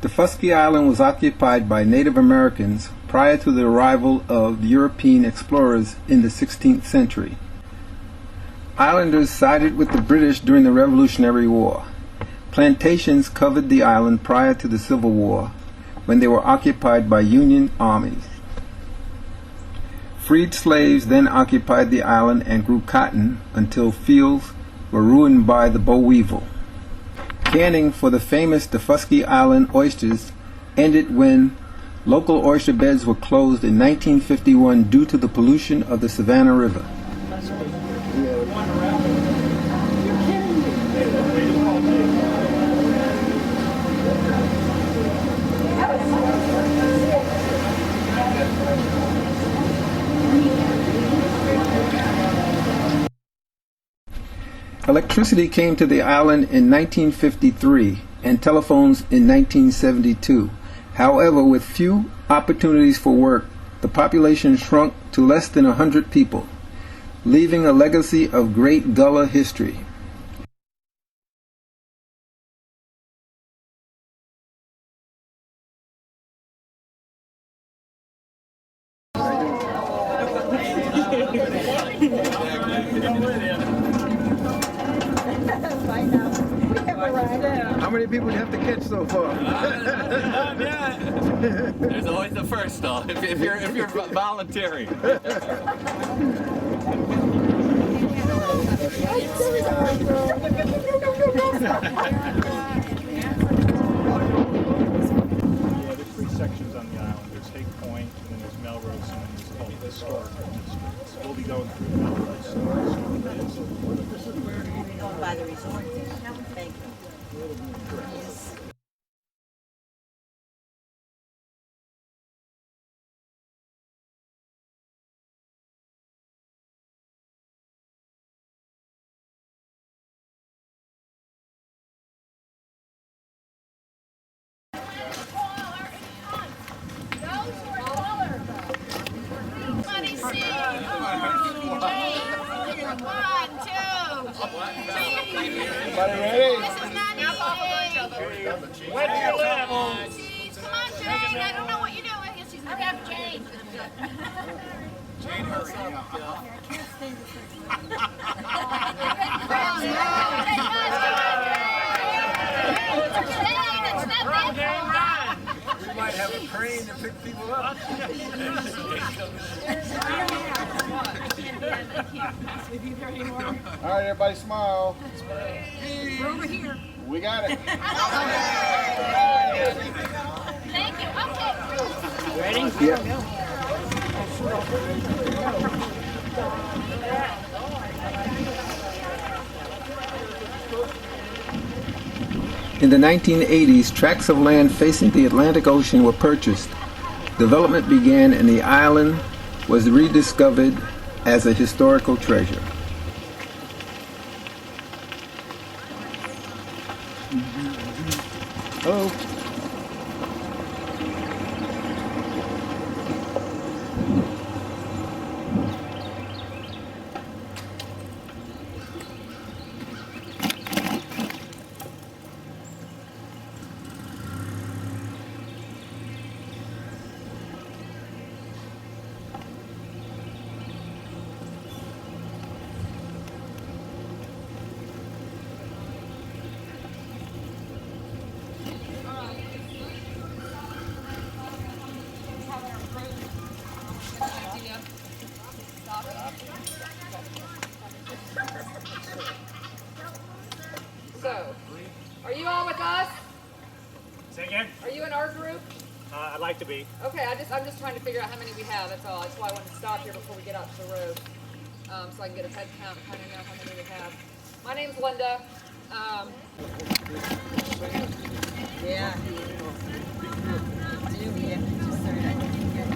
Daufuskie Island was occupied by Native Americans prior to the arrival of European explorers in the 16th century. Islanders sided with the British during the Revolutionary War. Plantations covered the island prior to the Civil War, when they were occupied by Union armies. Freed slaves then occupied the island and grew cotton until fields were ruined by the boll weevil. Canning for the famous Daufuskie Island oysters ended when local oyster beds were closed in 1951 due to the pollution of the Savannah River. Electricity came to the island in 1953 and telephones in 1972. However, with few opportunities for work, the population shrunk to less than 100 people, leaving a legacy of great Gullah history. How many people do you have to catch so far? There's always the first though, if you're volunteering. There's three sections on the island. There's Hake Point, and then there's Melrose, and then there's called the Historic District. We'll be going through Melrose. This is where you're going by the resort. Thank you. Yes. Everybody ready? This is not easy. Wet your lip. Come on, Jane. I don't know what you're doing. Yes, she's hurry up, Jane. Jane, hurry up. We might have a crane to pick people up. All right, everybody smile. We're over here. We got it. Thank you. Okay. Ready? Yeah. In the 1980s, tracts of land facing the Atlantic Ocean were purchased. Development began and the island was rediscovered as a historical treasure. Hello. So, are you all with us? Say again? Are you in our group? I'd like to be. Okay, I'm just trying to figure out how many we have, that's all. That's why I wanted to stop here before we get out to the road. So I can get a head count and kind of know how many we have. My name's Linda. Yeah. Just started. I think you get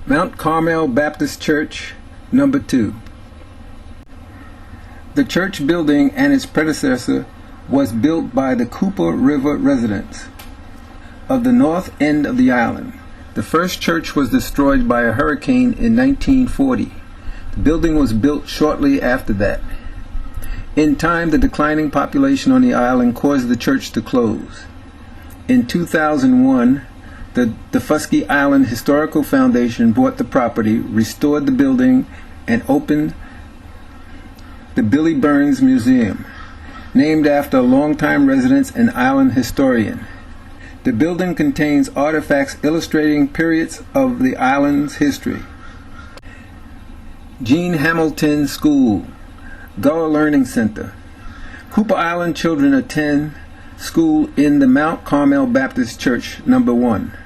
Mount Carmel Baptist Church, number 2. The church building and its predecessor was built by the Cooper River residents of the north end of the island. The first church was destroyed by a hurricane in 1940. The building was built shortly after that. In time, the declining population on the island caused the church to close. In 2001, the Daufuskie Island Historical Foundation bought the property, restored the building, and opened the Billy Burns Museum, named after a longtime resident and island historian. The building contains artifacts illustrating periods of the island's history. Gene Hamilton School, Gullah Learning Center. Cooper Island children attend school in the Mount Carmel Baptist Church No. 1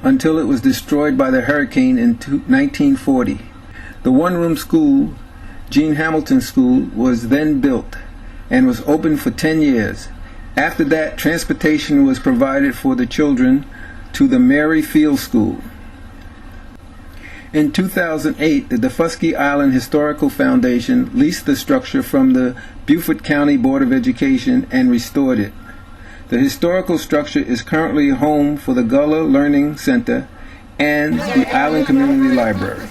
until it was destroyed by the hurricane in 1940. The one-room school, Gene Hamilton School, was then built and was open for 10 years. After that, transportation was provided for the children to the Mary Field School. In 2008, the Daufuskie Island Historical Foundation leased the structure from the Beaufort County Board of Education and restored it. The historical structure is currently home for the Gullah Learning Center and the Island Community Library.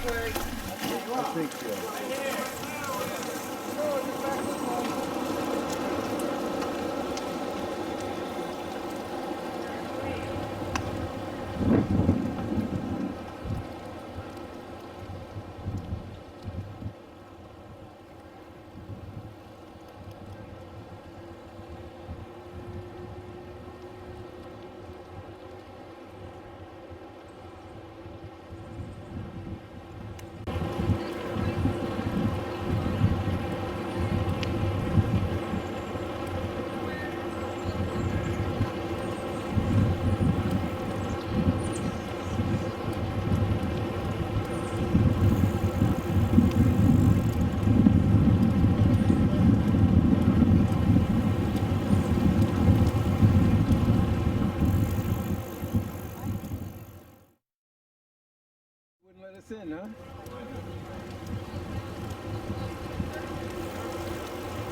Let us in, huh?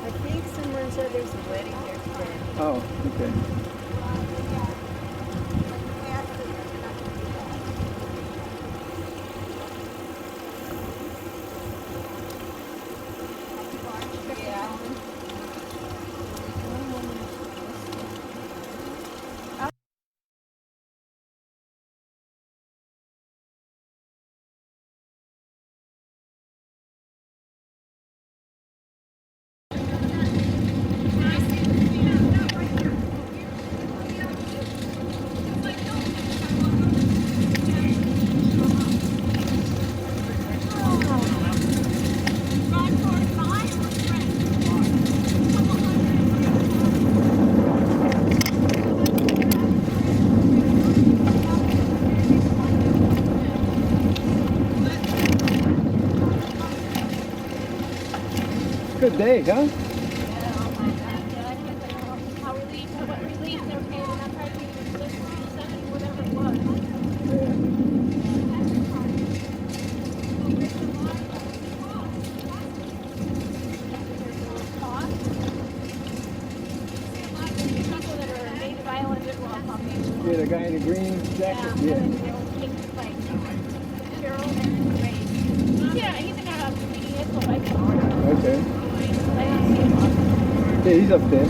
I think someone said there's a wedding here today. Oh, okay. Good day, huh? How relief, what relief they're paying, and I'm trying to get this 70, whatever it was. People that are native islanders, well, Caucasian. Yeah, the guy in the green jacket? Yeah. Yeah. And they'll take, like, Cheryl and Ray. Yeah, he's in a Kickin Asphalt bike shop. Okay. I don't see him. Yeah, he's up there.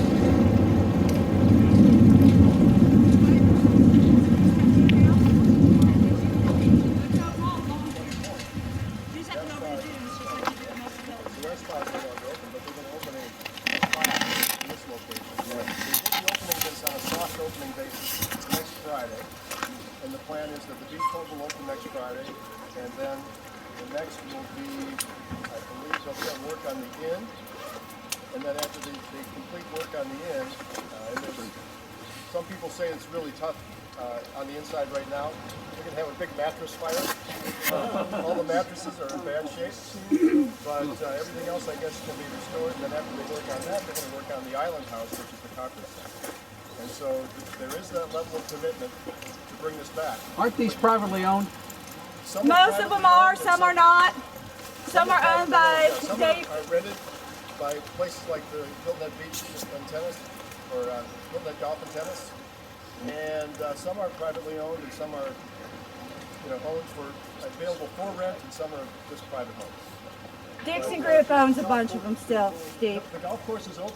And the plan is that the depot will open next Friday, and then the next will be, I believe, they'll be on work on the inn, and then after they complete work on the inn, and some people say it's really tough on the inside right now. We're going to have a big mattress fire. All the mattresses are in bad shape, but everything else, I guess, can be restored, and then after they work on that, they're going to work on the island house, which is the conference center. And so there is that level of commitment to bring this back. Aren't these privately owned? Most of them are, some are not. Some are owned by Some Dave. are rented by places like the Hilton Head Beach and tennis, or Hilton Head Golf and tennis. And some are privately owned, and some are, owned for available for rent, and some are just private homes. Dixon Group owns a bunch of them still, Steve. The golf course is open.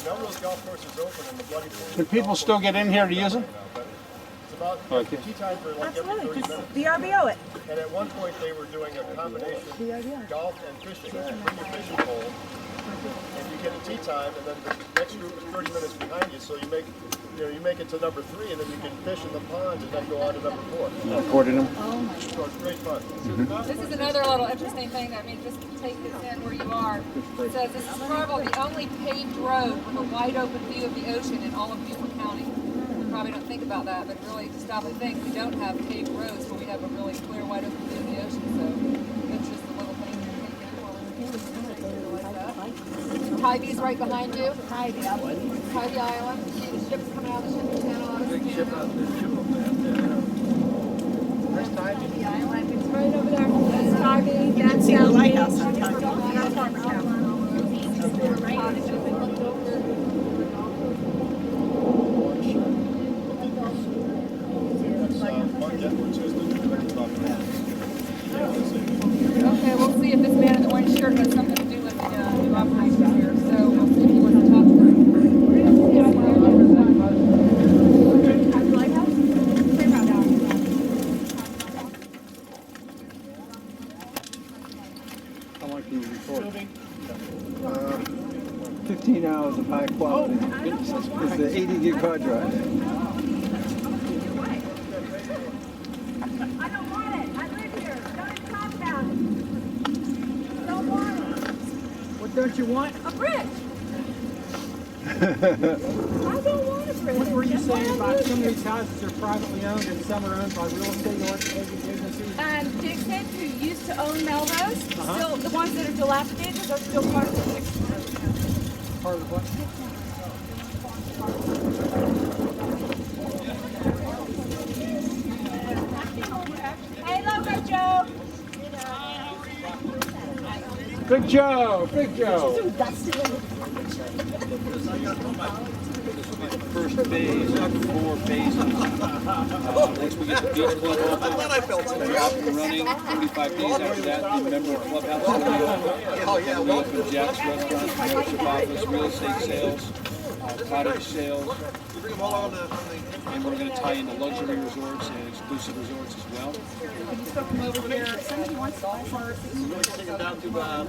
Melrose Golf Course is open, and the Bloody Pool. Can people still get in here to use them? It's about tea time for like every 30 minutes. VRBO it. And at one point they were doing a combination golf and fishing. You bring your fishing pole, and you get a tea time, and then the next group is 30 minutes behind you. So you make it to number 3, and then you can fish in the pond, and then go on to number 4. Recorded them. So it's great fun. This is another little interesting thing. I mean, just take this in where you are. It says this is probably the only paved road with a wide open view of the ocean in all of Beaufort County. You probably don't think about that, but really to stop and think, we don't have paved roads, but we have a really clear, wide open view of the ocean. So that's just a little thing to take in while we're like that. Hy-Vee's right behind you. Hy-Vee Island. You see the ships coming out of the shipping channel. Big ship out there. There's Hy-Vee Island. It's right over there. That's Hy-Vee. That's the lighthouse. That's Harper Town. Okay, we'll see if this man in the orange shirt has something to do with the new operation here. So we'll see if he wants to talk to them. How long can you record? 15 hours of high quality. It's an 80 gig hard drive. I don't want it. I live here. Don't even talk about it. Don't want it. What don't you want? A bridge. I don't want a bridge. What were you saying about some of these houses are privately owned and some are owned by real estate agencies? Dixon, who used to own Melrose, still the ones that are dilapidated are still part of the Dixon Group. Part of what? Hey, Loco Joe. Big Joe! Big Joe! First phase, 4 phases. Once we get the beach club open, we're up and running. 45 days after that, the member clubhouse will be open. We open Jack's Restaurant, membership office, real estate sales, cottage sales. And we're going to tie into luxury resorts and exclusive resorts as well. Can you still come over here? Somebody wants to buy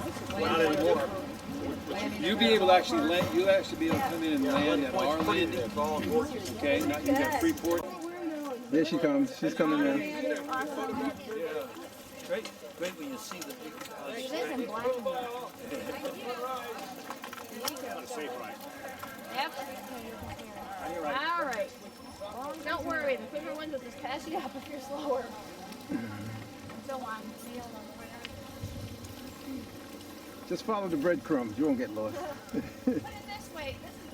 You'll be able to actually land, you'll actually be able to come in and land at our landing. Okay, not you got Freeport. There she comes. She's coming now. Great when you see the big It is in black and white. Yep. All right. Don't worry, the quicker ones will just pass you up if you're slower. So on. Just follow the breadcrumbs. You won't get lost. Put it this way. This is